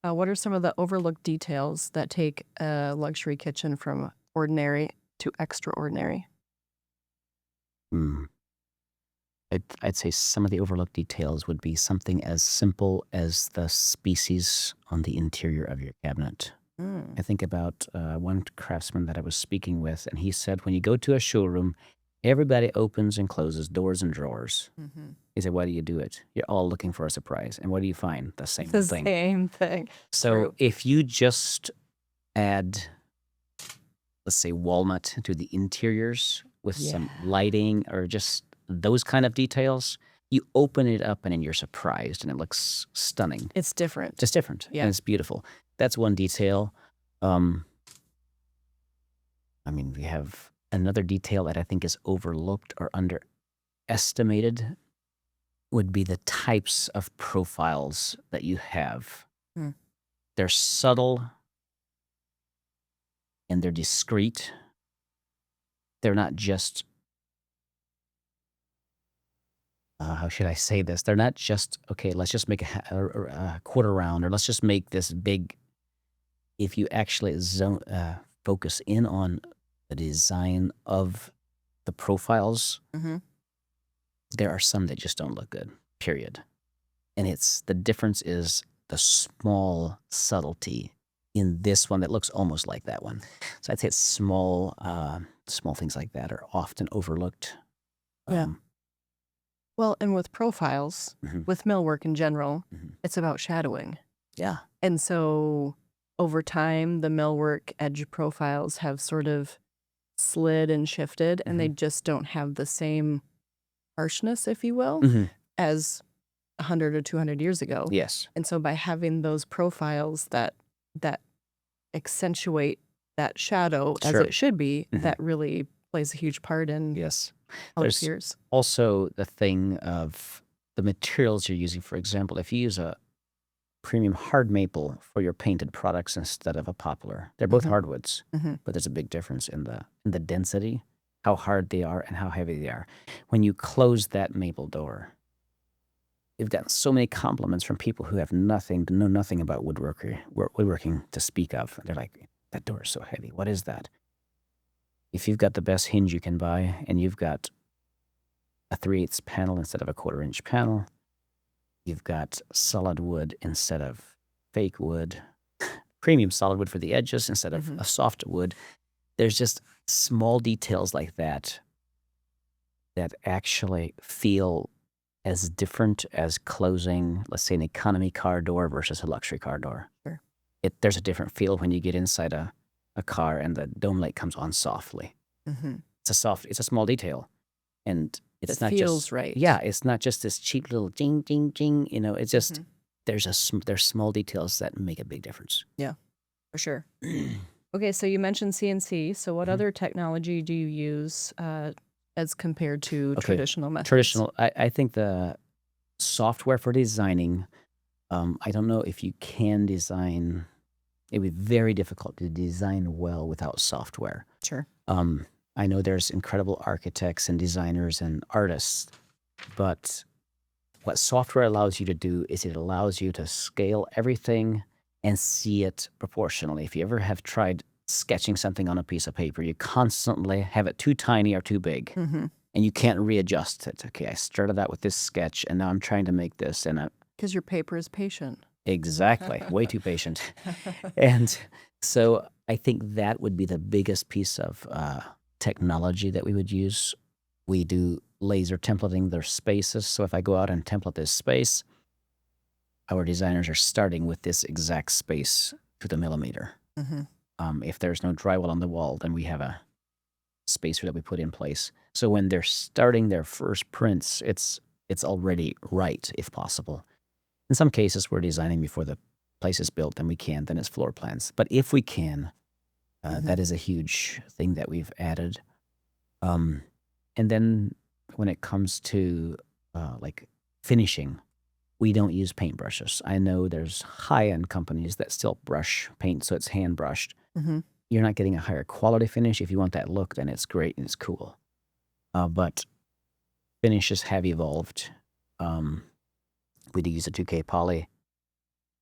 What are some of the overlooked details that take a luxury kitchen from ordinary to extraordinary? Hmm. I'd say some of the overlooked details would be something as simple as the species on the interior of your cabinet. Mm. I think about one craftsman that I was speaking with, and he said, when you go to a showroom, everybody opens and closes doors and drawers. Mhm. He said, why do you do it? You're all looking for a surprise. And what do you find? The same The old thing. same thing. So True. if you just add, let's say, walnut to the interiors with some Yeah. lighting or just those kind of details, you open it up and then you're surprised and it looks stunning. It's different. Just different and Yeah. it's beautiful. That's one detail. Um, I mean, we have another detail that I think is overlooked or underestimated would be the types of profiles that you have. Mm. They're subtle and they're discreet. They're not just, how should I say this? They're not just, okay, let's just make a quarter round or let's just make this big. If you actually focus in on the design of the profiles, Mhm. there are some that just don't look good, period. And it's the difference is the small subtlety in this one that looks almost like that one. So I'd say it's small things like that are often overlooked. Yeah. Um, Well, and with profiles, mhm, with millwork in general, mhm. it's about shadowing. Yeah, And so over time, the millwork edge profiles have sort of slid and shifted, and they mhm, just don't have the same harshness, if you will, mhm. as 100 or 200 years ago. Yes, And so by having those profiles that accentuate that shadow as sure. it should be, Mhm. that really plays a huge part in Yes. how it There's appears. also the thing of the materials you're using. For example, if you use a premium hard maple for your painted products instead of a poplar, they're both Mhm, hardwoods, mhm. but there's a big difference in the density, how hard they are and how heavy they are. When you close that maple door, you've gotten so many compliments from people who have know nothing about woodworking to speak of. They're like, "That door is so heavy. What is that?" If you've got the best hinge you can buy and you've got a 3/8 panel instead of a 1/4 inch panel, you've got solid wood instead of fake wood, premium solid wood for the edges instead of Mhm. a soft wood. There's just small details like that that actually feel as different as closing, let's say, an economy car door versus a luxury car door. Sure. There's a different feel when you get inside a car and the dome light comes on softly. Mhm. It's a small detail. And It it's not just, feels right. yeah, it's not just this cheap little jing, jing, jing, it's just, Mhm. there's small details that make a big difference. Yeah, for sure. Okay, so you mentioned CNC. So what Mhm. other technology do you use, as compared to Okay. traditional methods? Traditional, I think the software for designing, I don't know if you can design, it'd be very difficult to design well without software. Sure. Um, I know there's incredible architects and designers and artists, but what software allows you to do is it allows you to scale everything and see it proportionally. If you ever have tried sketching something on a piece of paper, you constantly have it too tiny or too big Mhm. and you can't readjust it. Okay, I started out with this sketch and now I'm trying to make this and 'Cause your paper is patient. exactly, way too patient. And so I think that would be the biggest piece of technology that we would use. We do laser templating their spaces. So if I go out and template this space, our designers are starting with this exact space to the millimeter. Mhm. If there's no drywall on the wall, then we have a spacer that we put in place. So when they're starting their first prints, it's already right if possible. In some cases, we're designing before the place is built, then we can, then it's floor plans. But if we can, Mhm. that is a huge thing that we've added. Um, and then when it comes to like finishing, we don't use paintbrushes. I know there's high-end companies that still brush paint, so it's hand brushed. Mhm. You're not getting a higher quality finish. If you want that look, then it's great and it's cool. But finishes have evolved. Um, we do use a 2K poly,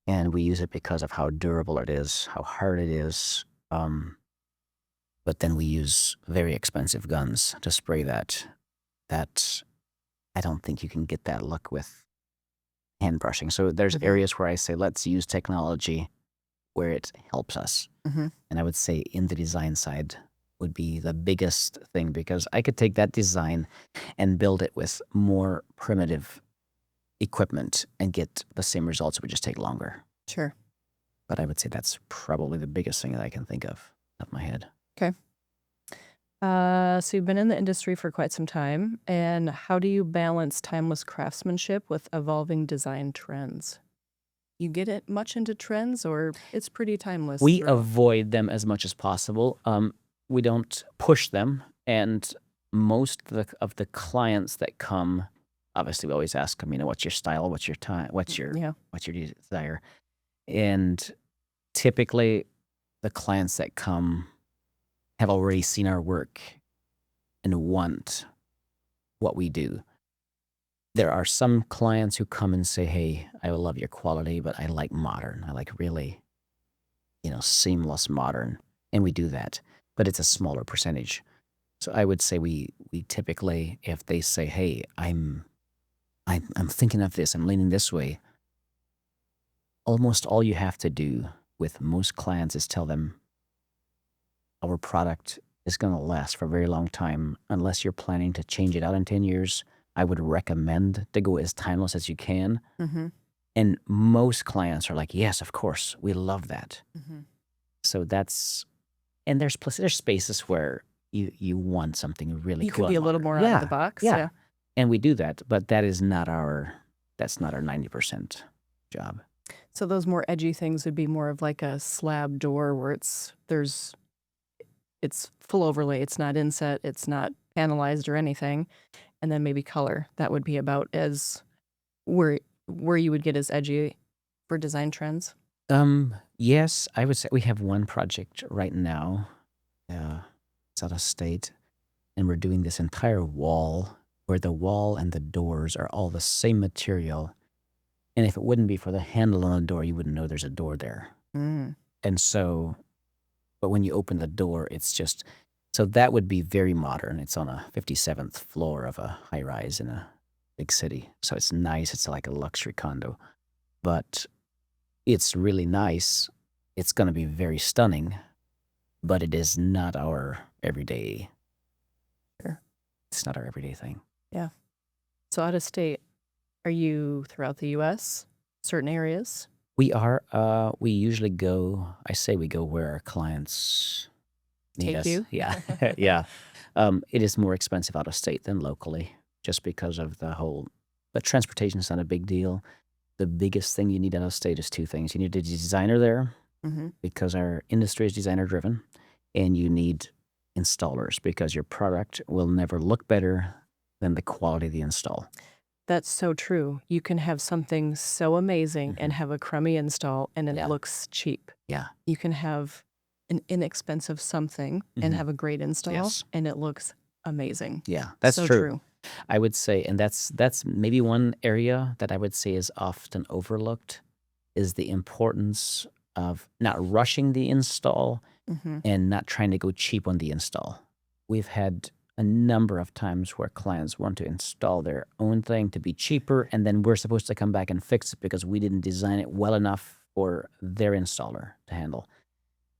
and we use it because of how durable it is, how hard it is. But then we use very expensive guns to spray that. That I don't think you can get that look with hand brushing. So there's Mhm. areas where I say let's use technology where it helps us. Mhm. And I would say in the design side would be the biggest thing because I could take that design and build it with more primitive equipment and get the same results. It would just take longer. Sure. But I would say that's probably the biggest thing that I can think of off my head. Okay. So you've been in the industry for quite some time, and how do you balance timeless craftsmanship with evolving design trends? You get it much into trends, or it's pretty timeless We throughout? avoid them as much as possible. We don't push them, and most of the clients that come, obviously, we always ask them, what's your style, what's your time, Yeah. what's your desire, and typically, the clients that come have already seen our work and want what we do. There are some clients who come and say, "Hey, I love your quality, but I like modern. I like really, seamless modern." And we do that, but it's a smaller percentage. So I would say we typically, if they say, "Hey, I'm thinking of this, I'm leaning this way," almost all you have to do with most clients is tell them our product is going to last for a very long time unless you're planning to change it out in 10 years. I would recommend to go as timeless as you can. Mm-hmm. And most clients are like, yes, of course, we love that. Mm-hmm. So and there's spaces where you want something really You cool could be and a little modern. more out of the box. Yeah. Yeah. And we do that, but that's not our 90% job. So those more edgy things would be more of like a slab door where it's full overlay. It's not inset. It's not panelized or anything. And then maybe color. That would be about as where you would get as edgy for design trends. Yes, I would say we have one project right now. It's out of state, and we're doing this entire wall where the wall and the doors are all the same material. And if it wouldn't be for the handle on the door, you wouldn't know there's a door there. Mm. And so, but when you open the door, it's just so that would be very modern. It's on a 57th floor of a high rise in a big city. So it's nice. It's like a luxury condo, but it's really nice. It's going to be very stunning, but it is not our everyday. Sure. It's not our everyday thing. Yeah. So out of state, are you throughout the U.S., certain areas? We are. We usually go. I say we go where our clients need Take us. you? Yeah, yeah. It is more expensive out of state than locally, just because of the whole. But transportation's not a big deal. The biggest thing you need out of state is two things. You need a designer there Mm-hmm. because our industry is designer driven, and you need installers because your product will never look better than the quality of the install. That's so true. You can have something so amazing and Mhm. have a crummy install and it Yeah. looks cheap. Yeah. You can have an inexpensive something and Mhm. have a great install Yes. and it looks amazing. Yeah, that's So true. true. I would say, and that's maybe one area that I would say is often overlooked is the importance of not rushing the install Mm-hmm. and not trying to go cheap on the install. We've had a number of times where clients want to install their own thing to be cheaper, and then we're supposed to come back and fix it because we didn't design it well enough for their installer to handle.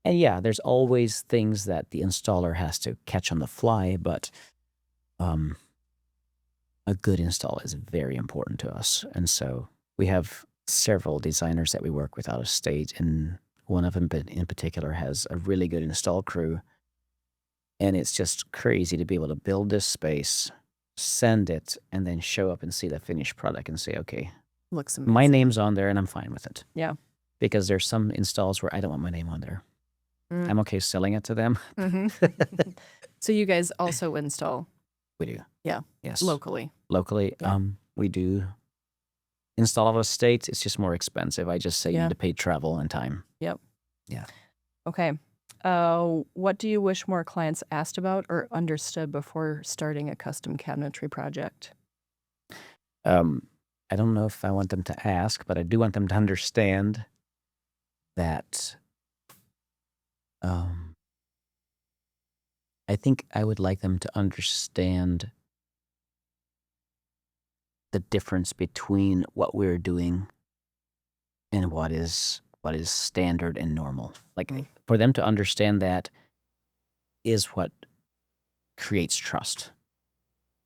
And yeah, there's always things that the installer has to catch on the fly, but um, a good install is very important to us. And so we have several designers that we work with out of state, and one of them in particular has a really good install crew. And it's just crazy to be able to build this space, send it, and then show up and see the finished product and say, okay, Looks amazing. my name's on there and I'm fine with it. Yeah. Because there's some installs where I don't want my name on there. Mm. I'm okay selling it to them. Mm-hmm. So you guys also install We do. Yeah. Yes. locally. Locally, Yeah. we do install out of state. It's just more expensive. I just say you Yeah. need to pay travel and time. Yep. Yeah. Okay. What do you wish more clients asked about or understood before starting a custom cabinetry project? I don't know if I want them to ask, but I do want them to understand that um, I think I would like them to understand the difference between what we're doing and what is standard and normal. Like Mm. for them to understand that is what creates trust.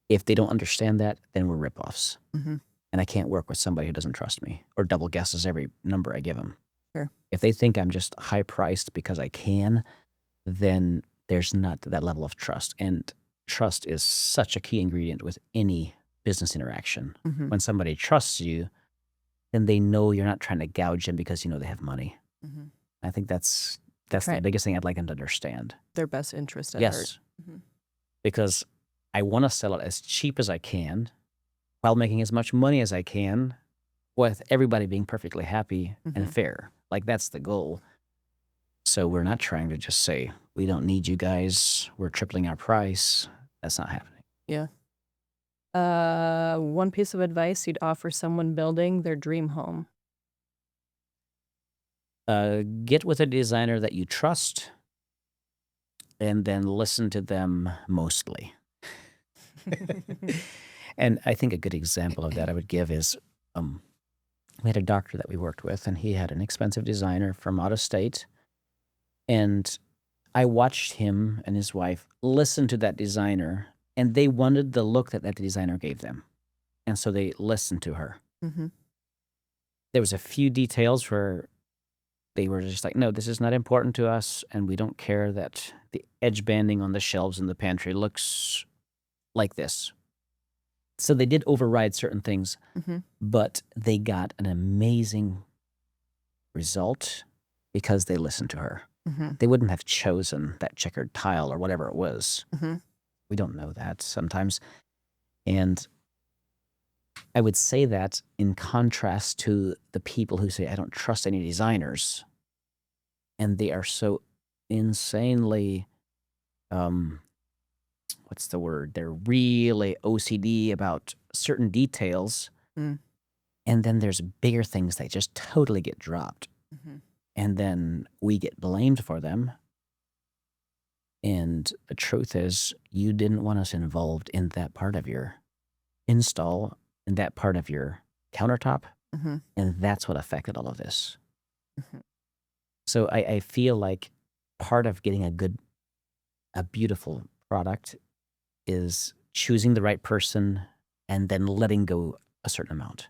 If they don't understand that, then we're ripoffs. Mhm. And I can't work with somebody who doesn't trust me or double guesses every number I give them. Sure. If they think I'm just high priced because I can, then there's not that level of trust. And trust is such a key ingredient with any business interaction. Mhm. When somebody trusts you, then they know you're not trying to gouge them because you know they have money. Mhm. I think that's the Try biggest thing I'd like them to understand. their best interest at heart. Yes, Mhm. because I want to sell it as cheap as I can while making as much money as I can with everybody being perfectly happy and Mhm. fair. Like that's the goal. So we're not trying to just say, we don't need you guys. We're tripling our price. That's not happening. Yeah. One piece of advice you'd offer someone building their dream home. Get with a designer that you trust and then listen to them mostly. And I think a good example of that I would give is we had a doctor that we worked with, and he had an expensive designer from out of state. And I watched him and his wife listen to that designer, and they wanted the look that that designer gave them. And so they listened to her. Mhm. There was a few details where they were just like, no, this is not important to us, and we don't care that the edge banding on the shelves in the pantry looks like this. So they did override certain things, Mhm. but they got an amazing result because they listened to her. Mhm. They wouldn't have chosen that checkered tile or whatever it was. Mhm. We don't know that sometimes. And I would say that in contrast to the people who say, I don't trust any designers. And they are so insanely, um, what's the word? They're really OCD about certain details. Mm. And then there's bigger things that just totally get dropped. Mhm. And then we get blamed for them. And the truth is, you didn't want us involved in that part of your install, in that part of your countertop. Mhm. And that's what affected all of this. Mhm. So I feel like part of getting a beautiful product is choosing the right person and then letting go a certain amount.